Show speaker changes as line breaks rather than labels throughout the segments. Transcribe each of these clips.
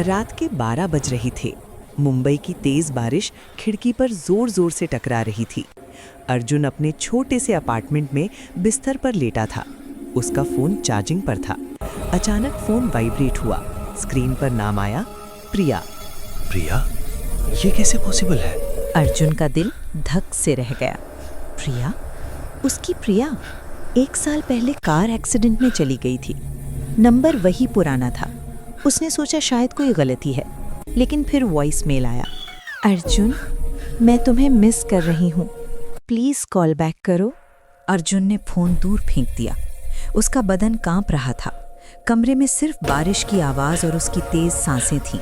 रात के 12 बज रही थे। मुंबई की तेज बारिश खिड़की पर जोर जोर से टकरा रही थी। अर्जुन अपने छोटे से अपार्टमेंट में बिस्तर पर लेटा था। उसका फोन चार्जिंग पर था। अचानक फोन वाइब्रेट हुआ। स्क्रीन पर नाम आया, प्रिया।
प्रिया? ये कैसे पॉसिबल है?
अर्जुन का दिल धक से रह गया। प्रिया? उसकी प्रिया 1 साल पहले कार एक्सीडेंट में चली गई थी। नंबर वही पुराना था। उसने सोचा शायद कोई गलती है, लेकिन फिर वॉइस मेल आया, अर्जुन, मैं तुम्हें मिस कर रही हूँ, प्लीज़ कॉल बैक करो। अर्जुन ने फ़ोन दूर फेंक दिया। उसका बदन कांप रहा था। कमरे में सिर्फ बारिश की आवाज़ और उसकी तेज़ सांसें थीं।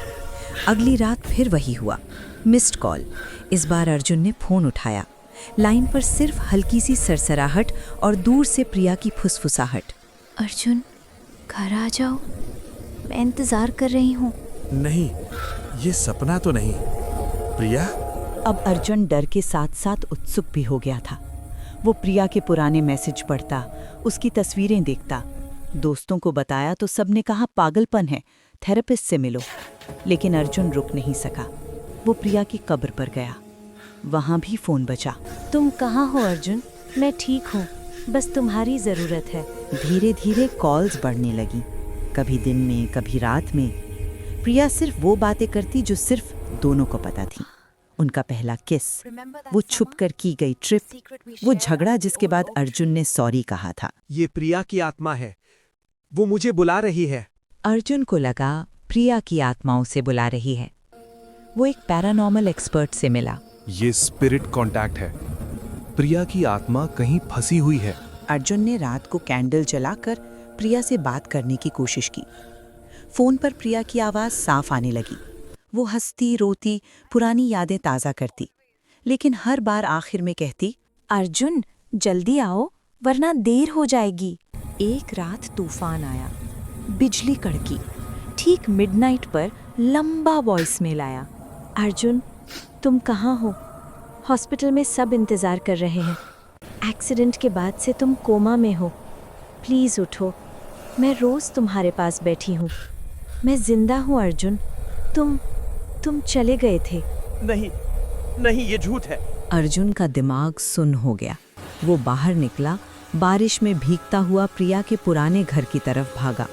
अगली रात फिर वही हुआ, मिस्ड कॉल। इस बार अर्जुन ने फ़ोन उठाया। लाइन पर सिर्फ हल्की सी सरसराहट और दूर से प्रिया की फुसफुसाहट।
अर्जुन, घर आ जाओ, मैं इंतज़ार कर रही हूँ।
नहीं, ये सपना तो नहीं। प्रिया?
अब अर्जुन डर के साथ साथ उत्सुक भी हो गया था। वो प्रिया के पुराने मैसेज पढ़ता, उसकी तस्वीरें देखता। दोस्तों को बताया तो सबने कहा पागलपन है, थेरेपिस्ट से मिलो। लेकिन अर्जुन रुक नहीं सका। वो प्रिया की कब्र पर गया। वहाँ भी फ़ोन बजा।
तुम कहाँ हो अर्जुन? मैं ठीक हूँ, बस तुम्हारी ज़रूरत है।
धीरे धीरे कॉल्स बढ़ने लगी, कभी दिन में कभी रात में। प्रिया सिर्फ वो बातें करती जो सिर्फ दोनों को पता थी। उनका पहला किस, वो छुप कर की गई ट्रिप, वो झगड़ा जिसके बाद अर्जुन ने सॉरी कहा था।
ये प्रिया की आत्मा है, वो मुझे बुला रही है।
अर्जुन को लगा प्रिया की आत्मा उसे बुला रही है। वो एक पैरानॉर्मल एक्सपर्ट से मिला।
ये स्पिरिट कांटेक्ट है। प्रिया की आत्मा कहीं फंसी हुई है।
अर्जुन ने रात को कैंडल जलाकर प्रिया से बात करने की कोशिश की। फोन पर प्रिया की आवाज़ साफ आने लगी। वो हंसती रोती पुरानी यादें ताज़ा करती, लेकिन हर बार आखिर में कहती,
अर्जुन, जल्दी आओ वरना देर हो जाएगी।
एक रात तूफान आया, बिजली कड़की। ठीक मिडनाइट पर लंबा वॉइस मेल आया,
अर्जुन, तुम कहाँ हो? हॉस्पिटल में सब इंतज़ार कर रहे हैं। एक्सीडेंट के बाद से तुम कोमा में हो। प्लीज़ उठो, मैं रोज़ तुम्हारे पास बैठी हूँ। मैं जिंदा हूँ अर्जुन। तुम चले गए थे।
नहीं नहीं, ये झूठ है।
अर्जुन का दिमाग सुन्न हो गया। वो बाहर निकला, बारिश में भीगता हुआ प्रिया के पुराने घर की तरफ भागा।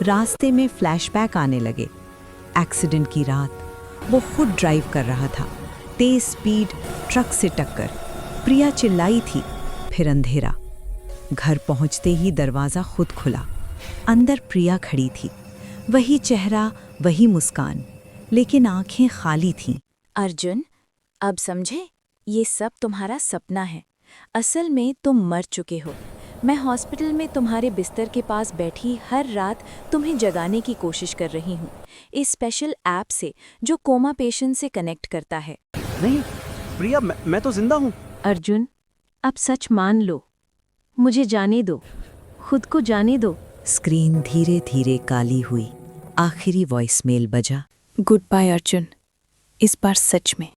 रास्ते में फ्लैशबैक आने लगे। एक्सीडेंट की रात, वो खुद ड्राइव कर रहा था, तेज स्पीड, ट्रक से टक्कर। प्रिया चिल्लाई थी, फिर अंधेरा। घर पहुंचते ही दरवाज़ा खुद खुला। अंदर प्रिया खड़ी थी, वही चेहरा, वही मुस्कान, लेकिन आंखें खाली थीं।
अर्जुन, अब समझे, ये सब तुम्हारा सपना है। असल में तुम मर चुके हो। मैं हॉस्पिटल में तुम्हारे बिस्तर के पास बैठी हर रात तुम्हें जगाने की कोशिश कर रही हूँ, इस स्पेशल ऐप से जो कोमा पेशेंट से कनेक्ट करता है।
नहीं प्रिया, मैं तो जिंदा हूँ।
अर्जुन, अब सच मान लो, मुझे जाने दो, खुद को जाने दो।
स्क्रीन धीरे धीरे काली हुई। आखिरी वॉइस मेल बजा,
गुड बाय अर्जुन, इस बार सच में।